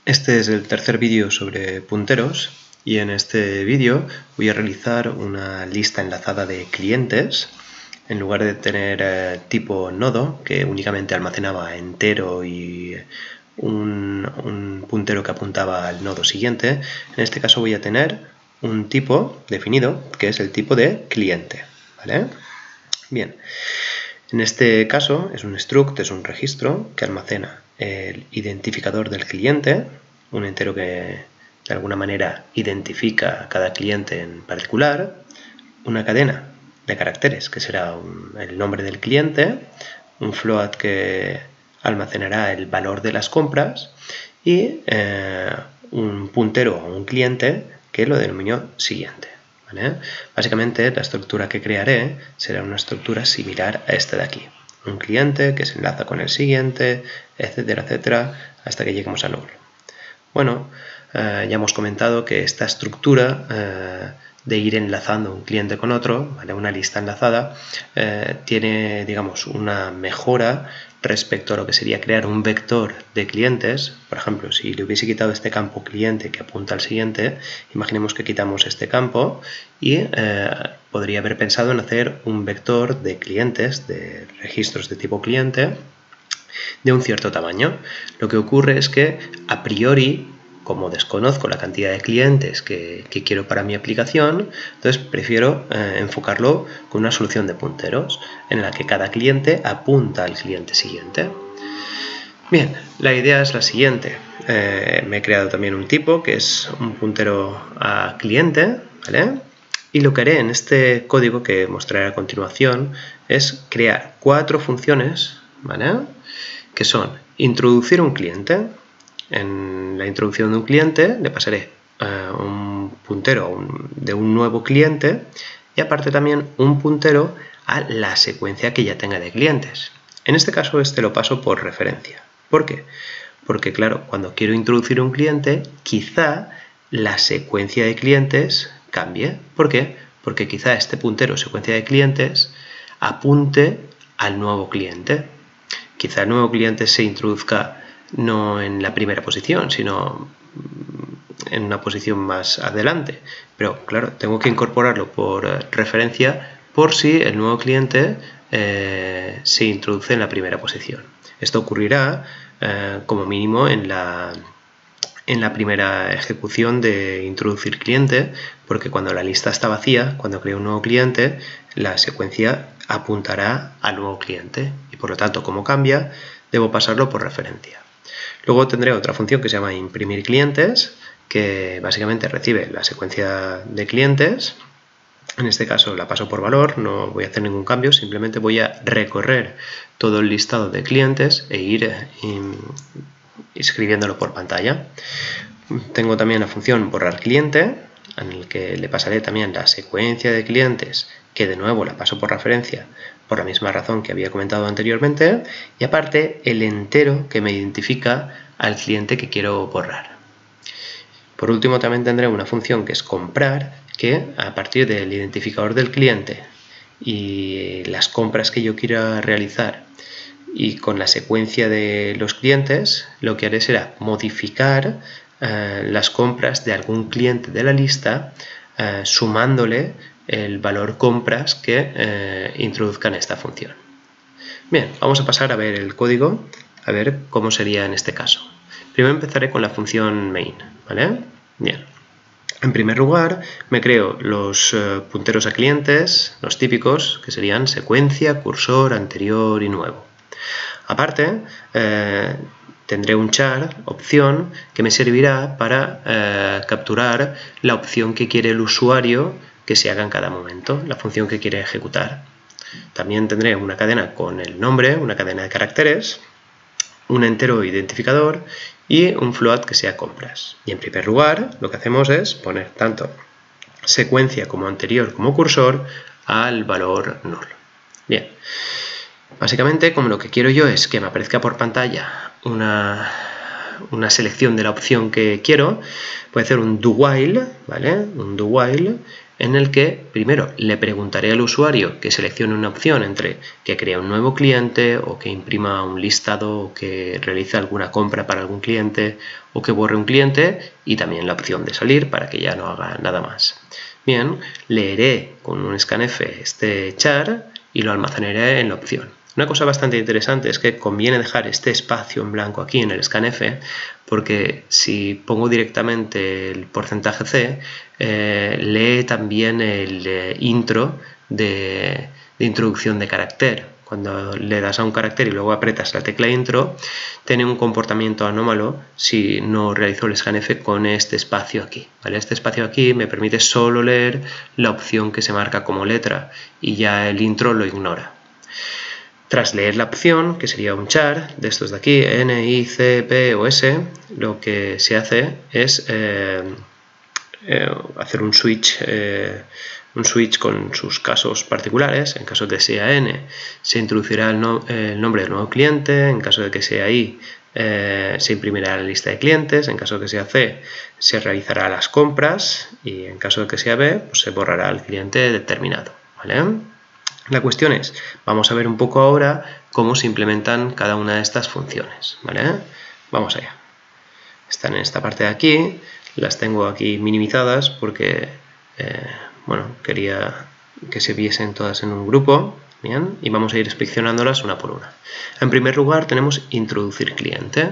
Este es el tercer vídeo sobre punteros y en este vídeo voy a realizar una lista enlazada de clientes. En lugar de tener tipo nodo, que únicamente almacenaba entero y un puntero que apuntaba al nodo siguiente, en este caso voy a tener un tipo definido que es el tipo de cliente, ¿vale? Bien, en este caso es un struct, es un registro que almacena el identificador del cliente, un entero que de alguna manera identifica a cada cliente en particular, una cadena de caracteres que será el nombre del cliente, un float que almacenará el valor de las compras y un puntero a un cliente que lo denomino siguiente. ¿Vale? Básicamente la estructura que crearé será una estructura similar a esta de aquí. Un cliente que se enlaza con el siguiente, etcétera, etcétera, hasta que lleguemos a null. Bueno, ya hemos comentado que esta estructura de ir enlazando un cliente con otro, ¿vale? Una lista enlazada, tiene, digamos, una mejora respecto a lo que sería crear un vector de clientes. Por ejemplo, si le hubiese quitado este campo cliente que apunta al siguiente, imaginemos que quitamos este campo y podría haber pensado en hacer un vector de clientes, de registros de tipo cliente, de un cierto tamaño. Lo que ocurre es que a priori, como desconozco la cantidad de clientes que quiero para mi aplicación, entonces prefiero enfocarlo con una solución de punteros en la que cada cliente apunta al cliente siguiente. Bien, la idea es la siguiente. Me he creado también un tipo que es un puntero a cliente, ¿vale? Y lo que haré en este código que mostraré a continuación es crear 4 funciones, ¿vale? Que son introducir un cliente. En la introducción de un cliente le pasaré un puntero de un nuevo cliente y aparte también un puntero a la secuencia que ya tenga de clientes. En este caso este lo paso por referencia. ¿Por qué? Porque claro, cuando quiero introducir un cliente, quizá la secuencia de clientes cambie. ¿Por qué? Porque quizá este puntero secuencia de clientes apunte al nuevo cliente. Quizá el nuevo cliente se introduzca no en la primera posición, sino en una posición más adelante. Pero claro, tengo que incorporarlo por referencia por si el nuevo cliente se introduce en la primera posición. Esto ocurrirá como mínimo en la primera ejecución de introducir cliente, porque cuando la lista está vacía, cuando creo un nuevo cliente, la secuencia apuntará al nuevo cliente y por lo tanto, como cambia, debo pasarlo por referencia. Luego tendré otra función que se llama imprimir clientes, que básicamente recibe la secuencia de clientes. En este caso la paso por valor, no voy a hacer ningún cambio, simplemente voy a recorrer todo el listado de clientes e ir escribiéndolo por pantalla. Tengo también la función borrar cliente, en el que le pasaré también la secuencia de clientes, que de nuevo la paso por referencia por la misma razón que había comentado anteriormente, y aparte el entero que me identifica al cliente que quiero borrar. Por último también tendré una función que es comprar, que a partir del identificador del cliente y las compras que yo quiera realizar y con la secuencia de los clientes, lo que haré será modificar las compras de algún cliente de la lista sumándole el valor compras que introduzcan esta función. Bien, vamos a pasar a ver el código, a ver cómo sería en este caso. Primero empezaré con la función main, ¿vale? Bien. En primer lugar, me creo los punteros a clientes, los típicos, que serían secuencia, cursor, anterior y nuevo. Aparte, tendré un char, opción, que me servirá para capturar la opción que quiere el usuario que se haga en cada momento, la función que quiere ejecutar. También tendré una cadena con el nombre, una cadena de caracteres, un entero identificador y un float que sea compras. Y en primer lugar, lo que hacemos es poner tanto secuencia como anterior como cursor al valor null. Bien. Básicamente, como lo que quiero yo es que me aparezca por pantalla una selección de la opción que quiero, voy a hacer un do while, ¿vale? Un do while en el que primero le preguntaré al usuario que seleccione una opción entre que crea un nuevo cliente o que imprima un listado o que realice alguna compra para algún cliente o que borre un cliente y también la opción de salir para que ya no haga nada más. Bien, leeré con un scanf este char y lo almacenaré en la opción. Una cosa bastante interesante es que conviene dejar este espacio en blanco aquí en el scanf porque si pongo directamente el porcentaje C, lee también el intro de introducción de carácter. Cuando le das a un carácter y luego apretas la tecla intro, tiene un comportamiento anómalo si no realizo el scanf con este espacio aquí, ¿vale? Este espacio aquí me permite solo leer la opción que se marca como letra y ya el intro lo ignora. Tras leer la opción, que sería un char de estos de aquí, N, I, C, P o S, lo que se hace es hacer un switch con sus casos particulares. En caso de que sea N, se introducirá el nombre del nuevo cliente. En caso de que sea I, se imprimirá la lista de clientes. En caso de que sea C, se realizará las compras. Y en caso de que sea B, pues se borrará el cliente determinado, ¿vale? La cuestión es, vamos a ver un poco ahora cómo se implementan cada una de estas funciones, ¿vale? Vamos allá. Están en esta parte de aquí, las tengo aquí minimizadas porque, bueno, quería que se viesen todas en un grupo, ¿bien? Y vamos a ir inspeccionándolas una por una. En primer lugar tenemos introducir cliente.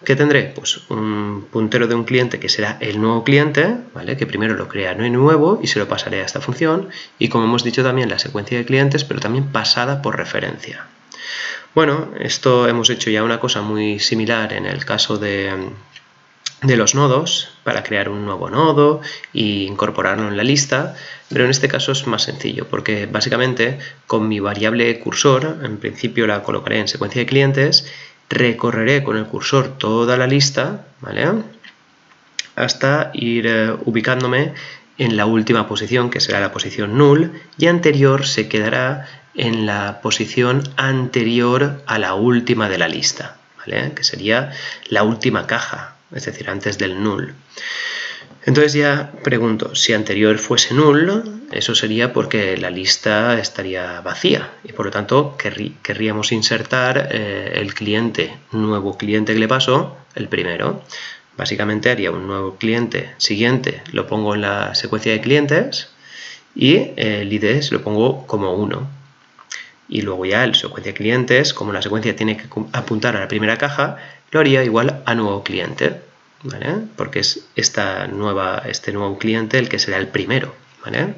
¿Qué tendré? Pues un puntero de un cliente que será el nuevo cliente, ¿vale? Que primero lo crea nuevo y se lo pasaré a esta función. Y como hemos dicho también la secuencia de clientes, pero también pasada por referencia. Bueno, esto hemos hecho ya una cosa muy similar en el caso de los nodos, para crear un nuevo nodo e incorporarlo en la lista, pero en este caso es más sencillo porque básicamente con mi variable cursor, en principio la colocaré en secuencia de clientes, recorreré con el cursor toda la lista, ¿vale? Hasta ir ubicándome en la última posición, que será la posición null, y anterior se quedará en la posición anterior a la última de la lista, ¿vale? Que sería la última caja, es decir, antes del null. Entonces ya pregunto, si anterior fuese null, eso sería porque la lista estaría vacía y por lo tanto querríamos insertar el nuevo cliente que le paso, el primero. Básicamente haría un nuevo cliente siguiente, lo pongo en la secuencia de clientes y el ID se lo pongo como 1. Y luego ya el secuencia de clientes, como la secuencia tiene que apuntar a la primera caja, lo haría igual a nuevo cliente, ¿vale? Porque es este nuevo cliente el que será el primero, ¿vale?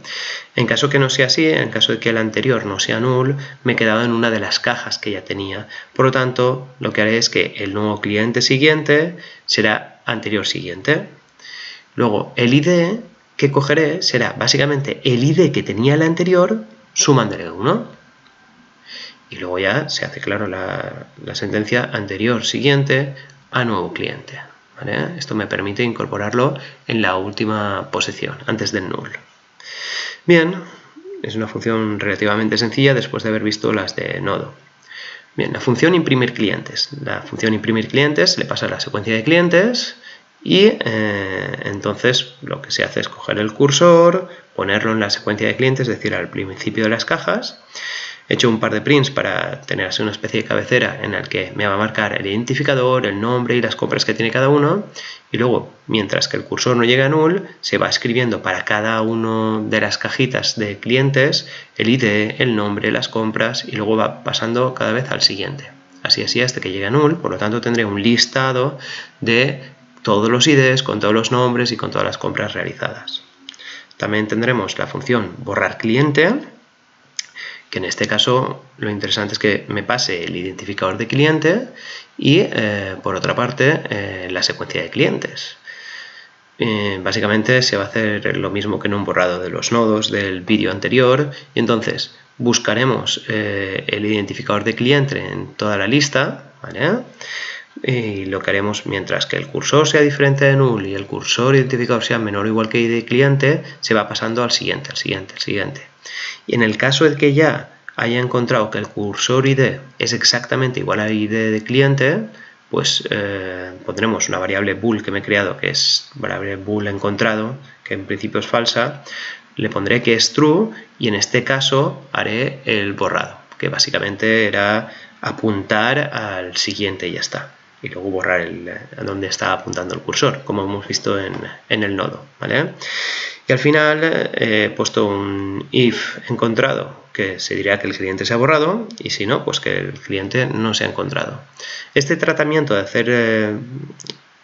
En caso que no sea así, en caso de que el anterior no sea null, me he quedado en una de las cajas que ya tenía. Por lo tanto, lo que haré es que el nuevo cliente siguiente será anterior siguiente. Luego, el ID que cogeré será básicamente el ID que tenía el anterior sumándole 1. Y luego ya se hace claro la sentencia anterior siguiente a nuevo cliente, ¿vale? Esto me permite incorporarlo en la última posición, antes del null. Bien, es una función relativamente sencilla después de haber visto las de nodo. Bien, la función imprimir clientes. La función imprimir clientes le pasa a la secuencia de clientes y entonces lo que se hace es coger el cursor, ponerlo en la secuencia de clientes, es decir, al principio de las cajas. He hecho un par de prints para tener así una especie de cabecera en la que me va a marcar el identificador, el nombre y las compras que tiene cada uno. Y luego, mientras que el cursor no llega a null, se va escribiendo para cada una de las cajitas de clientes el ID, el nombre, las compras y luego va pasando cada vez al siguiente. Así hasta que llegue a null, por lo tanto tendré un listado de todos los IDs con todos los nombres y con todas las compras realizadas. También tendremos la función borrar cliente, que en este caso lo interesante es que me pase el identificador de cliente y por otra parte la secuencia de clientes. Básicamente se va a hacer lo mismo que en un borrado de los nodos del vídeo anterior y entonces buscaremos el identificador de cliente en toda la lista, ¿vale? Y lo que haremos, mientras que el cursor sea diferente de null y el cursor identificador sea menor o igual que ID cliente, se va pasando al siguiente. Y en el caso de que ya haya encontrado que el cursor ID es exactamente igual al ID de cliente, pues pondremos una variable bool que me he creado, que es variable bool encontrado, que en principio es falsa, le pondré que es true y en este caso haré el borrado, que básicamente era apuntar al siguiente y ya está. Y luego borrar a donde está apuntando el cursor, como hemos visto en el nodo, ¿vale? Y al final he puesto un if encontrado, que se dirá que el cliente se ha borrado, y si no, pues que el cliente no se ha encontrado. Este tratamiento de hacer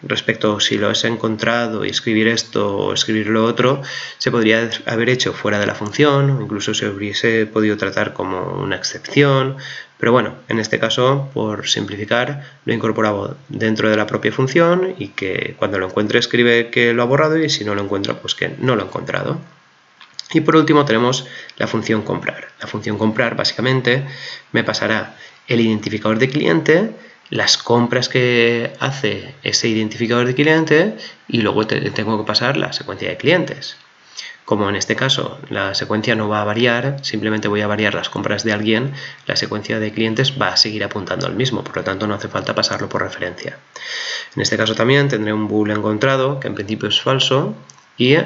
respecto a si lo has encontrado y escribir esto o escribir lo otro, se podría haber hecho fuera de la función, o incluso se hubiese podido tratar como una excepción, pero bueno, en este caso, por simplificar, lo he incorporado dentro de la propia función y que cuando lo encuentre escribe que lo ha borrado y si no lo encuentra, pues que no lo ha encontrado. Y por último tenemos la función comprar. La función comprar básicamente me pasará el identificador de cliente, las compras que hace ese identificador de cliente y luego tengo que pasar la secuencia de clientes. Como en este caso la secuencia no va a variar, simplemente voy a variar las compras de alguien, la secuencia de clientes va a seguir apuntando al mismo, por lo tanto no hace falta pasarlo por referencia. En este caso también tendré un bool encontrado, que en principio es falso, y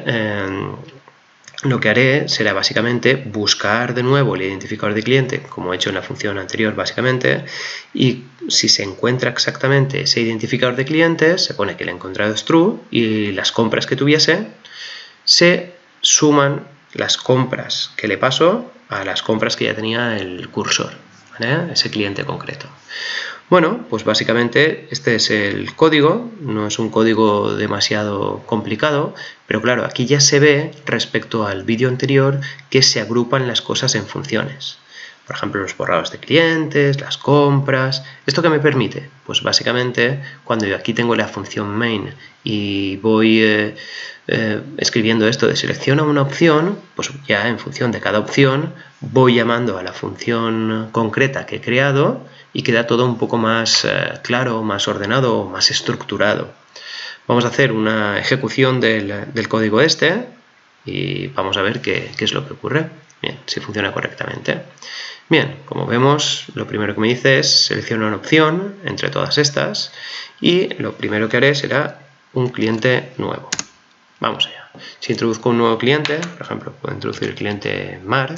lo que haré será básicamente buscar de nuevo el identificador de cliente, como he hecho en la función anterior básicamente, y si se encuentra exactamente ese identificador de clientes, se pone que el encontrado es true y las compras que tuviese se suman las compras que le paso a las compras que ya tenía el cursor, ¿vale? Ese cliente concreto. Bueno, pues básicamente este es el código, no es un código demasiado complicado, pero claro, aquí ya se ve respecto al vídeo anterior que se agrupan las cosas en funciones. Por ejemplo, los borrados de clientes, las compras. ¿Esto qué me permite? Pues básicamente cuando yo aquí tengo la función main y voy escribiendo esto de selecciona una opción, pues ya en función de cada opción voy llamando a la función concreta que he creado y queda todo un poco más claro, más ordenado, más estructurado. Vamos a hacer una ejecución del código este y vamos a ver qué es lo que ocurre. Bien, si funciona correctamente. Bien, como vemos, lo primero que me dice es selecciona una opción entre todas estas y lo primero que haré será un cliente nuevo. Vamos allá. Si introduzco un nuevo cliente, por ejemplo, puedo introducir el cliente mar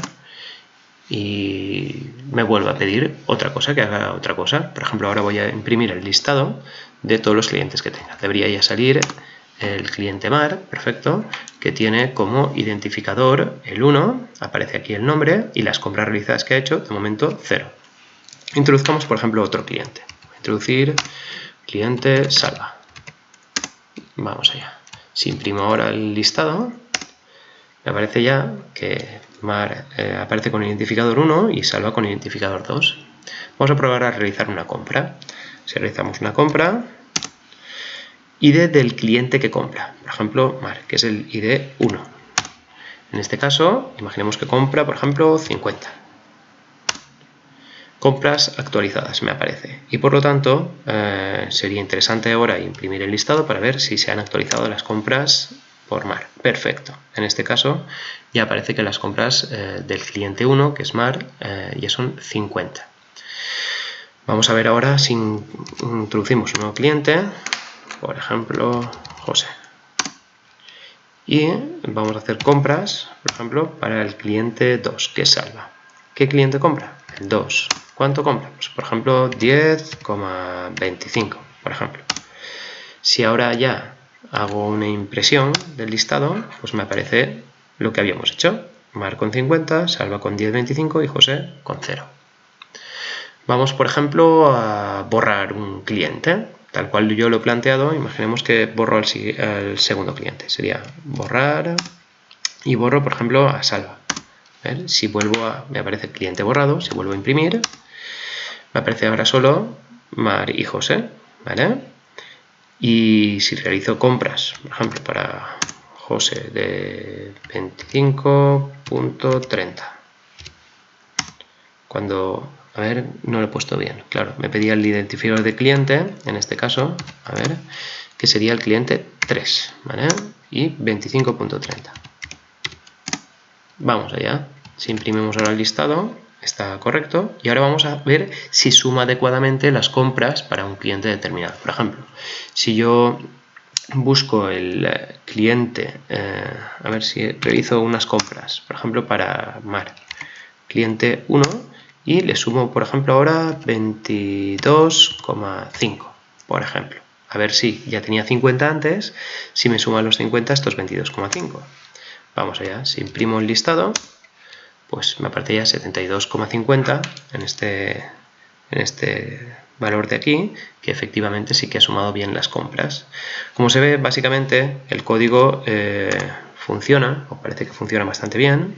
y me vuelve a pedir otra cosa, que haga otra cosa. Por ejemplo, ahora voy a imprimir el listado de todos los clientes que tenga. Debería ya salir el cliente mar, perfecto, que tiene como identificador el 1, aparece aquí el nombre y las compras realizadas que ha hecho, de momento 0. Introduzcamos, por ejemplo, otro cliente. Voy a introducir cliente salva. Vamos allá. Si imprimo ahora el listado, me aparece ya que mar aparece con identificador 1 y salva con identificador 2. Vamos a probar a realizar una compra. Si realizamos una compra, ID del cliente que compra, por ejemplo, mar, que es el ID 1. En este caso, imaginemos que compra, por ejemplo, 50. Compras actualizadas me aparece y por lo tanto sería interesante ahora imprimir el listado para ver si se han actualizado las compras por mar. Perfecto. En este caso ya aparece que las compras del cliente 1, que es mar, ya son 50. Vamos a ver ahora si introducimos un nuevo cliente, por ejemplo, José. Y vamos a hacer compras, por ejemplo, para el cliente 2, que es salva. ¿Qué cliente compra? El 2. ¿Cuánto compra? Pues, por ejemplo, 10,25, por ejemplo. Si ahora ya hago una impresión del listado, pues me aparece lo que habíamos hecho. Mar con 50, Salva con 10,25 y José con 0. Vamos, por ejemplo, a borrar un cliente. Tal cual yo lo he planteado, imaginemos que borro el segundo cliente. Sería borrar y borro, por ejemplo, a Salva. Si vuelvo me aparece cliente borrado, si vuelvo a imprimir, me aparece ahora solo Mar y José, ¿vale? Y si realizo compras, por ejemplo, para José de 25,30, cuando, a ver, no lo he puesto bien, claro, me pedía el identificador de cliente, en este caso, a ver, que sería el cliente 3, ¿vale? Y 25,30. Vamos allá. Si imprimimos ahora el listado, está correcto. Y ahora vamos a ver si suma adecuadamente las compras para un cliente determinado. Por ejemplo, si yo busco el cliente, a ver si realizo unas compras, por ejemplo para Mar, cliente 1, y le sumo, por ejemplo, ahora 22,5, por ejemplo. A ver si ya tenía 50 antes, si me suman los 50 estos 22,5. Vamos allá, si imprimo el listado, pues me aparece ya 72,50 en este valor de aquí, que efectivamente sí que ha sumado bien las compras. Como se ve, básicamente el código funciona, o parece que funciona bastante bien,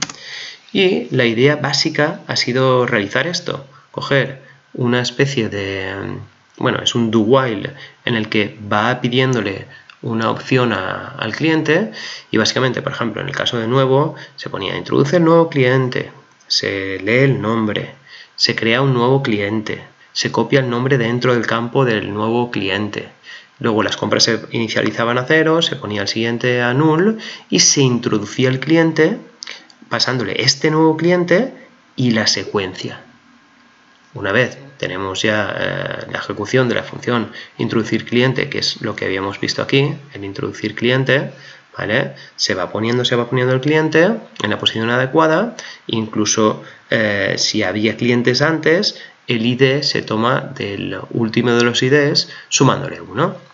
y la idea básica ha sido realizar esto, coger una especie de, bueno, es un do while en el que va pidiéndole una opción al cliente y básicamente, por ejemplo, en el caso de nuevo, se ponía introduce el nuevo cliente, se lee el nombre, se crea un nuevo cliente, se copia el nombre dentro del campo del nuevo cliente. Luego las compras se inicializaban a 0, se ponía el siguiente a null y se introducía el cliente pasándole este nuevo cliente y la secuencia. Una vez tenemos ya la ejecución de la función introducir cliente, que es lo que habíamos visto aquí, el introducir cliente, ¿vale? Se va poniendo el cliente en la posición adecuada, incluso si había clientes antes, el ID se toma del último de los IDs sumándole 1.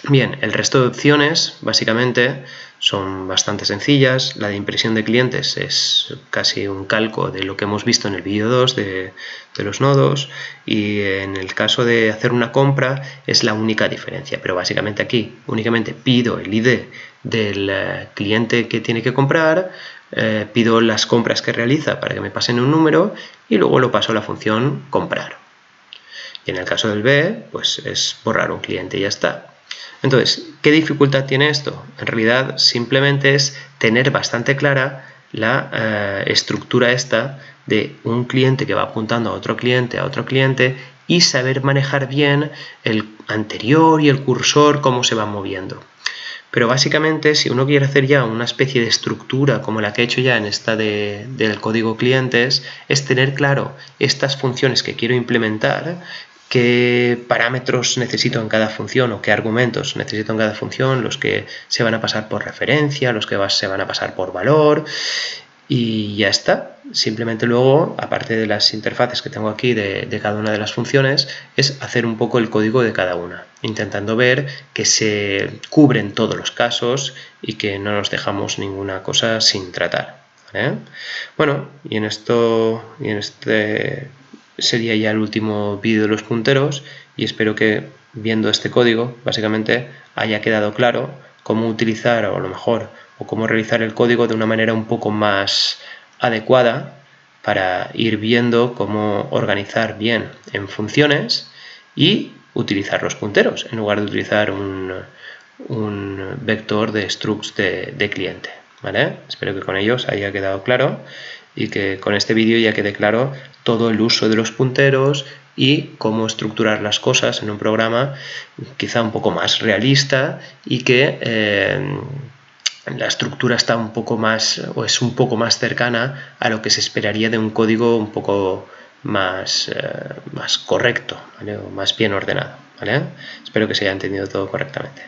Bien, el resto de opciones básicamente son bastante sencillas. La de impresión de clientes es casi un calco de lo que hemos visto en el vídeo 2 de los nodos, y en el caso de hacer una compra es la única diferencia, pero básicamente aquí únicamente pido el ID del cliente que tiene que comprar, pido las compras que realiza para que me pasen un número y luego lo paso a la función comprar. Y en el caso del B, pues es borrar un cliente y ya está. Entonces, ¿qué dificultad tiene esto? En realidad simplemente es tener bastante clara la estructura esta de un cliente que va apuntando a otro cliente y saber manejar bien el anterior y el cursor, cómo se van moviendo. Pero básicamente, si uno quiere hacer ya una especie de estructura como la que he hecho ya en esta del código clientes, es tener claro estas funciones que quiero implementar, qué parámetros necesito en cada función o qué argumentos necesito en cada función, los que se van a pasar por referencia, los que se van a pasar por valor, y ya está. Simplemente luego, aparte de las interfaces que tengo aquí de cada una de las funciones, es hacer un poco el código de cada una, intentando ver que se cubren todos los casos y que no nos dejamos ninguna cosa sin tratar, ¿vale? Bueno, y en este sería ya el último vídeo de los punteros, y espero que viendo este código básicamente haya quedado claro cómo utilizar, o a lo mejor, o cómo realizar el código de una manera un poco más adecuada para ir viendo cómo organizar bien en funciones y utilizar los punteros en lugar de utilizar un vector de structs de cliente, ¿vale? Espero que con ellos haya quedado claro y que con este vídeo ya quede claro todo el uso de los punteros y cómo estructurar las cosas en un programa quizá un poco más realista y que la estructura está un poco más, o es un poco más cercana a lo que se esperaría de un código un poco más correcto, ¿vale? O más bien ordenado, ¿vale? Espero que se haya entendido todo correctamente.